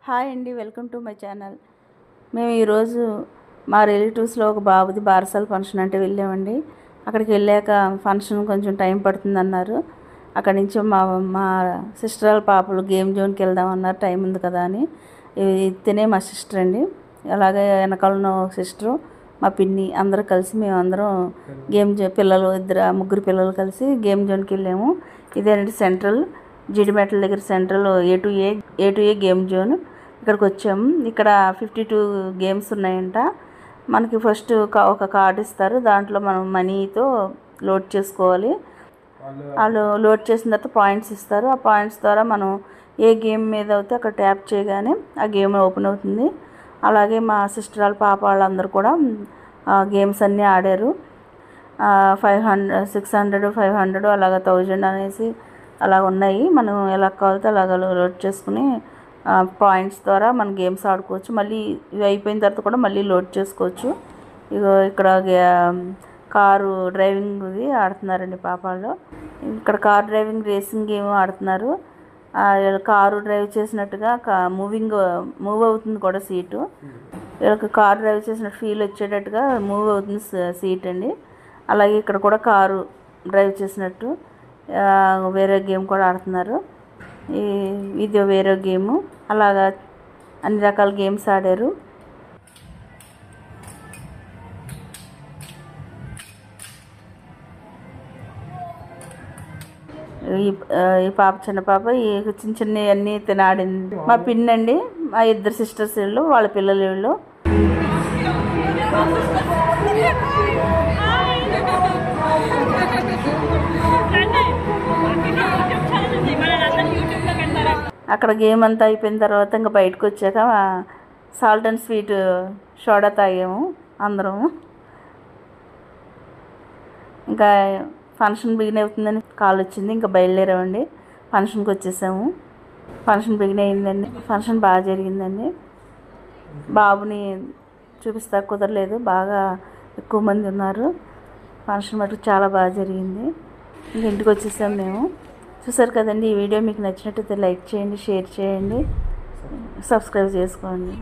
Hi అండి, welcome to my channel. మేము ఈరోజు మా రిలేటివ్స్లో ఒక బాబుది బారసాల ఫంక్షన్ అంటే వెళ్ళామండి. అక్కడికి వెళ్ళాక ఫంక్షన్ కొంచెం టైం పడుతుందన్నారు. అక్కడి నుంచి మా సిస్టర్ వాళ్ళ పాపలు గేమ్ జోన్కి వెళ్దామన్నారు, టైం ఉంది కదా అని. తినే మా సిస్టర్ అండి, అలాగే వెనకాల సిస్టరు, మా పిన్ని అందరూ కలిసి మేమందరం పిల్లలు ముగ్గురు పిల్లలు కలిసి గేమ్ జోన్కి వెళ్ళాము. ఇదేనండి సెంట్రల్ జీడిమెట్ల దగ్గర central A to A game zone. ఇక్కడికి వచ్చాము. ఇక్కడ 52 గేమ్స్ ఉన్నాయంట. మనకి ఫస్ట్ ఒక కార్డు ఇస్తారు, దాంట్లో మనం మనీతో లోడ్ చేసుకోవాలి. వాళ్ళు లోడ్ చేసిన తర్వాత పాయింట్స్ ఇస్తారు. ఆ పాయింట్స్ ద్వారా మనం ఏ గేమ్ మీద అయితే అక్కడ ట్యాప్ చేయగానే ఆ గేమ్ ఓపెన్ అవుతుంది. అలాగే మా సిస్టర్ వాళ్ళ పాప వాళ్ళందరూ కూడా గేమ్స్ అన్నీ ఆడారు. 500, 600, 500 అలాగ 1000 అనేసి అలా ఉన్నాయి. మనం ఎలా కావాలితే అలాగ లోడ్ చేసుకుని పాయింట్స్ ద్వారా మనం గేమ్స్ ఆడుకోవచ్చు. మళ్ళీ ఇవి అయిపోయిన తర్వాత కూడా మళ్ళీ లోడ్ చేసుకోవచ్చు. ఇక్కడ కారు డ్రైవింగ్ది ఆడుతున్నారండి పాపాల్లో. ఇక్కడ కార్ డ్రైవింగ్ రేసింగ్ గేమ్ ఆడుతున్నారు. కారు డ్రైవ్ చేసినట్టుగా మూవ్ అవుతుంది కూడా సీటు. వీళ్ళకి కారు డ్రైవ్ చేసినట్టు ఫీల్ వచ్చేటట్టుగా మూవ్ అవుతుంది సీట్ అండి. అలాగే ఇక్కడ కూడా కారు డ్రైవ్ చేసినట్టు వేరే గేమ్ కూడా ఆడుతున్నారు. ఇది వేరే గేము. అలాగా అన్ని రకాల గేమ్స్ ఆడారు. ఈ పాప చిన్న పాప చిన్న చిన్న అన్నీ తినాడింది. మా పిన్ అండి, మా ఇద్దరు సిస్టర్స్ వీళ్ళు, వాళ్ళ పిల్లలు వీళ్ళు. అక్కడ గేమ్ అంతా అయిపోయిన తర్వాత ఇంకా బయటకు వచ్చాక సాల్ట్ అండ్ స్వీట్ సోడా తాగాము అందరం. ఇంకా ఫంక్షన్ బిగిన్ అవుతుందని కాల్ వచ్చింది, ఇంకా బయలుదేరామండి. ఫంక్షన్కి వచ్చేసాము. ఫంక్షన్ బిగిన్ అయిందండి. ఫంక్షన్ బాగా జరిగిందండి. బాబుని చూపిస్తా కుదరలేదు, బాగా ఎక్కువ మంది ఉన్నారు. ఫంక్షన్ మటుకు చాలా బాగా జరిగింది. ఇంకా ఇంటికి వచ్చేసాము మేము. చూసారు కదండి, ఈ వీడియో మీకు నచ్చినట్టయితే లైక్ చేయండి, షేర్ చేయండి, సబ్స్క్రైబ్ చేసుకోండి.